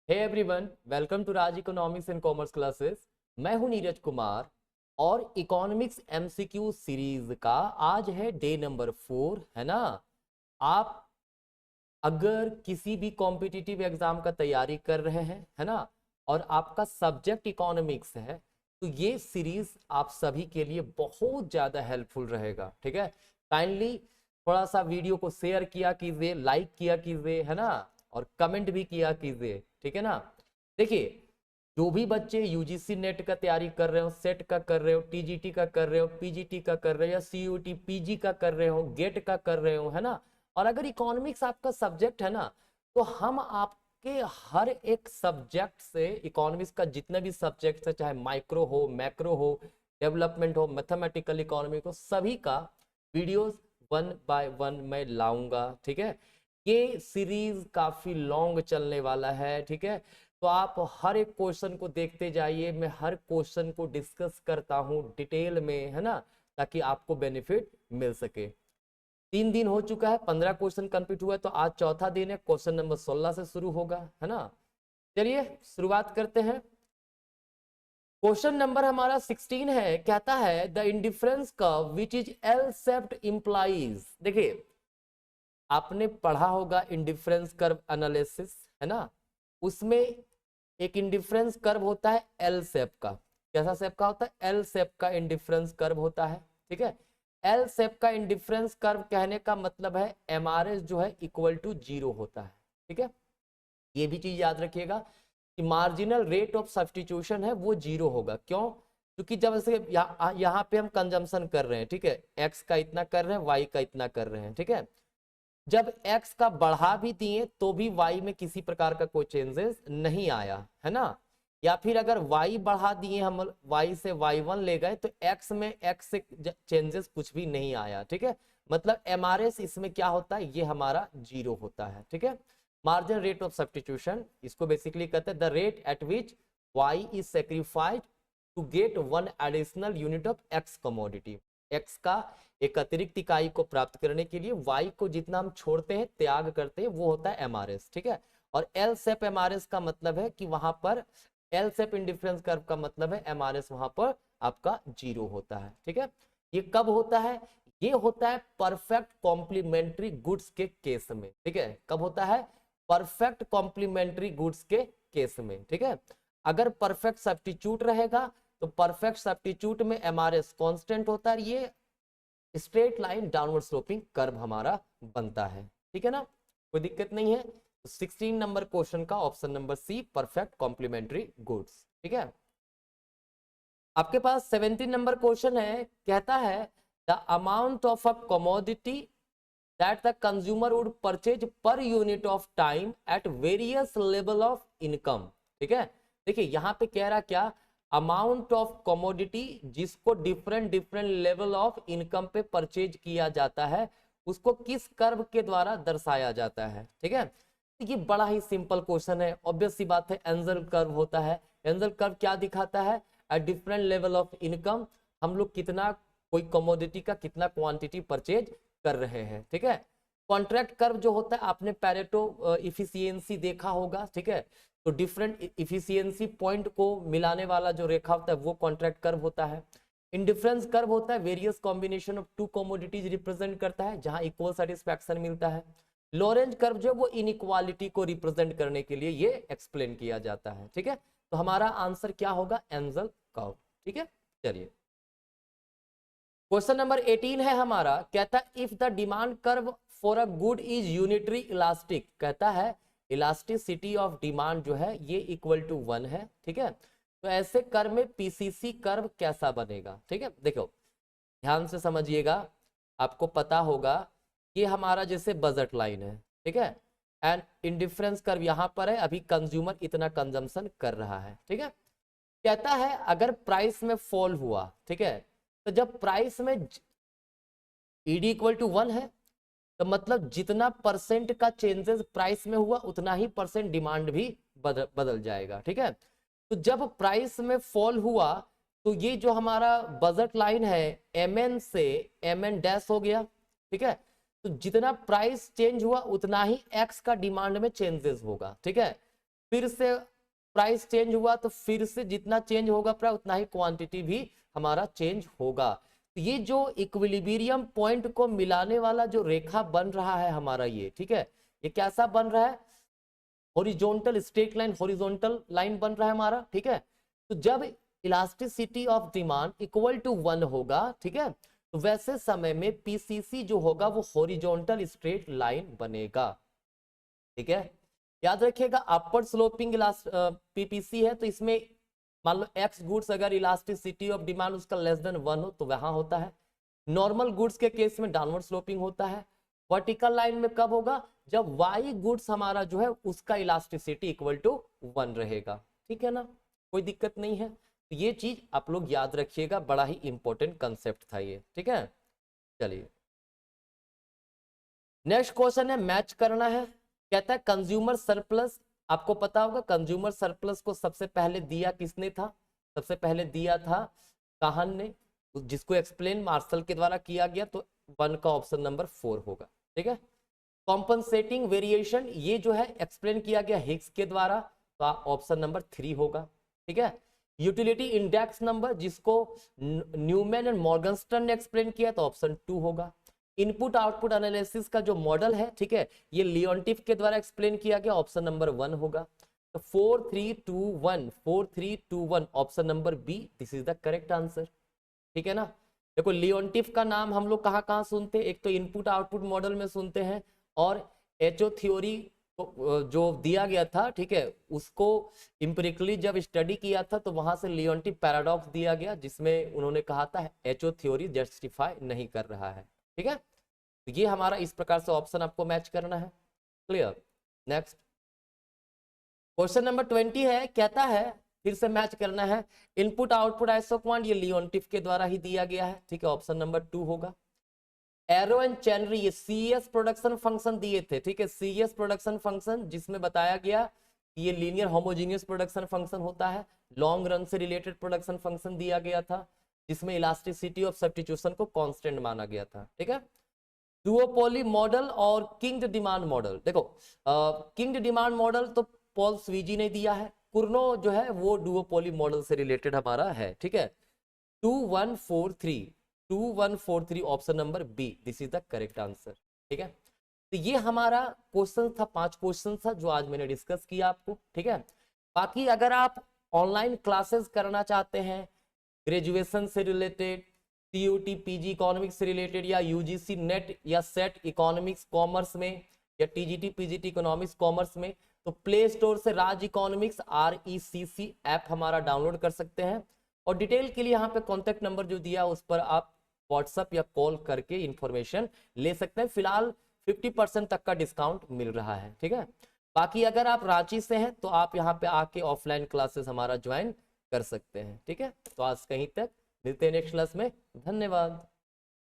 Hey everyone, welcome to Raj economics and commerce classes. मैं हूं नीरज कुमार और इकोनॉमिक्स एमसीक्यू सीरीज का आज है डे नंबर 4, है ना। आप अगर किसी भी कॉम्पिटिटिव एग्जाम का तैयारी कर रहे हैं, है ना, और आपका सब्जेक्ट इकोनॉमिक्स है, तो ये सीरीज आप सभी के लिए बहुत ज़्यादा हेल्पफुल रहेगा। ठीक है, काइंडली थोड़ा सा वीडियो को शेयर किया कीजिए, लाइक किया कीजिए, है ना, और कमेंट भी किया कीजिए। ठीक है ना। देखिए, जो भी बच्चे यूजीसी नेट का तैयारी कर रहे हो, सेट का कर रहे हो, टीजीटी का कर रहे हो, पीजीटी का कर रहे हो, या सीयूटी पीजी का कर रहे हो, गेट का कर रहे हो, है ना, और अगर इकोनॉमिक्स आपका सब्जेक्ट है ना, तो हम आपके हर एक सब्जेक्ट से, इकोनॉमिक्स का जितने भी सब्जेक्ट है, चाहे माइक्रो हो, मैक्रो हो, डेवलपमेंट हो, मैथमेटिकल इकोनॉमिक हो, सभी का वीडियोस वन बाय वन मैं लाऊंगा। ठीक है, ये सीरीज काफी लॉन्ग चलने वाला है। ठीक है, तो आप हर एक क्वेश्चन को देखते जाइए, मैं हर क्वेश्चन को डिस्कस करता हूं डिटेल में, है ना, ताकि आपको बेनिफिट मिल सके। 3 दिन हो चुका है, 15 क्वेश्चन कंप्लीट हुआ है, तो आज चौथा दिन है, क्वेश्चन नंबर 16 से शुरू होगा, है ना। चलिए शुरुआत करते हैं। क्वेश्चन नंबर हमारा 16 है, कहता है the indifference curve which is L shaped implies. देखिए, आपने पढ़ा होगा इंडिफरेंस कर्व एनालिसिस, है ना, उसमें एक इंडिफरेंस कर्व होता है एल शेप का। कैसा शेप का होता है? एल शेप का इंडिफरेंस कर्व होता है। ठीक है, एल शेप का इंडिफरेंस कर्व कहने का मतलब है एमआरएस जो है इक्वल टू 0 होता है। ठीक है, ये भी चीज याद रखिएगा कि मार्जिनल रेट ऑफ सब्स्टिट्यूशन है वो 0 होगा। क्यों? क्योंकि जब ऐसे यहाँ पे हम कंजम्पशन कर रहे हैं, ठीक है, एक्स का इतना कर रहे हैं, वाई का इतना कर रहे हैं। ठीक है, जब x का बढ़ा भी दिए तो भी y में किसी प्रकार का कोई चेंजेस नहीं आया, है ना। या फिर अगर y बढ़ा दिए, हम y से y1 ले गए, तो x में x से चेंजेस कुछ भी नहीं आया। ठीक है, मतलब एमआरएस इसमें क्या होता है, ये हमारा 0 होता है। ठीक है, मार्जिन रेट ऑफ सब्स्टिट्यूशन, इसको बेसिकली कहते हैं the rate at which y is sacrificed to get one additional unit of x commodity. x का एक अतिरिक्त इकाई को प्राप्त करने के लिए y को जितना हम छोड़ते हैं, त्याग करते हैं, वो होता है एमआरएस। ठीक है, और एल सेप एमआरएस का मतलब है कि वहां पर एल सेप इंडिफरेंस कर्व का मतलब है एमआरएस वहां पर आपका 0 होता है। ठीक है, ये कब होता है? ये होता है परफेक्ट कॉम्प्लीमेंट्री गुड्स के केस में। ठीक है, कब होता है? परफेक्ट कॉम्प्लीमेंट्री गुड्स के केस में। ठीक है, अगर परफेक्ट सब्स्टिट्यूट रहेगा तो परफेक्ट सब्स्टिट्यूट में एमआरएस कांस्टेंट होता है, ये straight line downward sloping curve हमारा बनता है। ठीक है ना, कोई दिक्कत नहीं है। 16 नंबर क्वेश्चन का option number c, perfect complementary goods. ठीक है, आपके पास 17 नंबर क्वेश्चन है, कहता है the amount of a commodity that the consumer would purchase per unit of time at various level of income. ठीक है, देखिए यहाँ पे कह रहा क्या, अमाउंट ऑफ कमोडिटी जिसको different different level of income पे परचेज किया जाता है, उसको किस कर्व के द्वारा दर्शाया जाता है। ठीक है, तो ये बड़ा ही सिंपल क्वेश्चन है, ऑब्वियस सी बात है, एंजल कर्व होता है। एंजल कर्व क्या दिखाता है? At different level of income हम लोग कितना, कोई कमोडिटी का कितना क्वांटिटी परचेज कर रहे हैं। ठीक है, कॉन्ट्रैक्ट कर्व जो होता है, आपने पैरेटो इफिशियंसी देखा होगा। ठीक है, तो डिफरेंट इफिशियंसी पॉइंट को मिलाने वाला जो रेखा होता है वो कॉन्ट्रैक्ट कर्व होता है। इंडिफरेंस कर्व होता है, various combination of to commodities represent करता है, जहां इक्वल सेटिस्फैक्शन मिलता है। लॉरेंज कर्व जो वो इनइक्वालिटी को रिप्रेजेंट करने के लिए ये एक्सप्लेन किया जाता है। ठीक है, तो हमारा आंसर क्या होगा? Angel curve. ठीक है, चलिए क्वेश्चन नंबर 18 है हमारा, कहता है if the demand curve for a good is unitary elastic, कहता है इलास्टिसिटी ऑफ डिमांड जो है ये इक्वल टू 1 है। ठीक है, तो ऐसे कर्व में पीसीसी कर्व कैसा बनेगा? ठीक है, देखो ध्यान से समझिएगा, आपको पता होगा ये हमारा जैसे बजट लाइन है। ठीक है, एंड इंडिफरेंस कर्व यहां पर है, अभी कंज्यूमर इतना कंजम्पशन कर रहा है। ठीक है, कहता है अगर प्राइस में फॉल हुआ, ठीक है, तो जब प्राइस में ईडी इक्वल टू 1 है, तो मतलब जितना परसेंट का चेंजेस प्राइस में हुआ उतना ही परसेंट डिमांड भी बदल जाएगा। ठीक है, तो जब प्राइस में फॉल हुआ तो ये जो हमारा बजट लाइन है एम एन से एम एन डैश हो गया। ठीक है, तो जितना प्राइस चेंज हुआ उतना ही एक्स का डिमांड में चेंजेस होगा। ठीक है, फिर से प्राइस चेंज हुआ तो फिर से जितना चेंज होगा प्राइस उतना ही क्वांटिटी भी हमारा चेंज होगा। तो ये जो इक्विलिब्रियम पॉइंट को मिलाने वाला जो रेखा बन रहा है हमारा ये, ठीक है, ये कैसा बन रहा है, horizontal straight line, horizontal line बन रहा है हमारा, ठीक है। तो जब elasticity of demand equal to 1 होगा, ठीक है, तो वैसे समय में पीसीसी जो होगा वो हॉरिजॉन्टल स्ट्रेट लाइन बनेगा, ठीक है। याद रखिएगा अपवर्ड स्लोपिंग पीपीसी है तो इसमें मान लो एक्स गुड्स अगर इलास्टिसिटी ऑफ डिमांड उसका लेस देन 1 हो तो वहां होता है। नॉर्मल गुड्स के केस में डाउनवर्ड स्लोपिंग होता है। वर्टिकल लाइन में कब होगा, जब वाई गुड्स हमारा जो है उसका इलास्टिसिटी इक्वल टू 1 रहेगा, ठीक है ना, कोई दिक्कत नहीं है। तो ये चीज आप लोग याद रखिएगा, बड़ा ही इंपॉर्टेंट कंसेप्ट था ये, ठीक है। चलिए नेक्स्ट क्वेश्चन है, मैच करना है। कहता है कंज्यूमर सरप्लस, आपको पता होगा कंज्यूमर सरप्लस को सबसे पहले दिया किसने था, सबसे पहले दिया था काहन ने, जिसको एक्सप्लेन मार्शल के द्वारा किया गया, तो 1 का ऑप्शन नंबर 4 होगा, ठीक है। कॉम्पनसेटिंग वेरिएशन ये जो है एक्सप्लेन किया गया हिग्स के द्वारा, तो ऑप्शन नंबर 3 होगा, ठीक है। यूटिलिटी इंडेक्स नंबर जिसको न्यूमैन एंड मॉर्गनस्टन ने एक्सप्लेन किया, तो ऑप्शन 2 होगा। इनपुट आउटपुट एनालिसिस का जो मॉडल है, ठीक है, ये लियोनटिफ के द्वारा एक्सप्लेन किया गया, ऑप्शन नंबर 1 होगा। तो 4 3 2 1 option number b, this is the correct answer, ठीक है ना। देखो लियोनटिफ का नाम हम लोग कहाँ कहाँ सुनते हैं, एक तो इनपुट आउटपुट मॉडल में सुनते हैं, और एचओ थ्योरी जो दिया गया था, ठीक है, उसको इंपेरिकली जब स्टडी किया था तो वहां से लियोनटिफ पैराडॉक्स दिया गया, जिसमें उन्होंने कहा था एचओ थ्योरी जस्टिफाई नहीं कर रहा है, ठीक है। तो ये हमारा इस प्रकार से ऑप्शन आपको मैच करना है, क्लियर। नेक्स्ट क्वेश्चन नंबर 20 है, कहता है फिर से मैच करना है इनपुट आउटपुट आइसोक्वांट, ये लियोनटिफ के द्वारा ही दिया गया है, ठीक है, ऑप्शन नंबर 2 होगा। एरो एंड चैनरी ये सीएस प्रोडक्शन फंक्शन दिए थे, ठीक है, सीएस प्रोडक्शन फंक्शन जिसमें बताया गया ये लीनियर होमोजीनियस प्रोडक्शन फंक्शन होता है। लॉन्ग रन से रिलेटेड प्रोडक्शन फंक्शन दिया गया था, जिसमें इलास्टिसिटी ऑफ सब्स्टिट्यूशन को कांस्टेंट माना गया था, ठीक है। डुओपोली मॉडल और किंग डिमांड मॉडल, देखो किंग डिमांड मॉडल तो पॉल स्वीजी ने दिया है, कुर्नो जो है वो डुओपोली मॉडल से रिलेटेड हमारा है, ठीक है। 2143 option number b, this is the correct answer, ठीक है। तो ये हमारा क्वेश्चन था, 5 क्वेश्चन था जो आज मैंने डिस्कस किया आपको, ठीक है। बाकी अगर आप ऑनलाइन क्लासेस करना चाहते हैं ग्रेजुएशन से रिलेटेड, सीयूटी पीजी इकोनॉमिक्स से रिलेटेड, या यूजीसी नेट या सेट इकोनॉमिक्स कॉमर्स में, या टीजीटी पीजीटी इकोनॉमिक्स कॉमर्स में, तो प्ले स्टोर से राज इकोनॉमिक्स RECC ऐप हमारा डाउनलोड कर सकते हैं। और डिटेल के लिए यहाँ पे कॉन्टेक्ट नंबर जो दिया उस पर आप व्हाट्सएप या कॉल करके इंफॉर्मेशन ले सकते हैं। फिलहाल 50% तक का डिस्काउंट मिल रहा है, ठीक है। बाकी अगर आप रांची से हैं तो आप यहाँ पे आके ऑफलाइन क्लासेस हमारा ज्वाइन कर सकते हैं, ठीक है। तो आज कहीं तक, मिलते हैं नेक्स्ट क्लास में, धन्यवाद।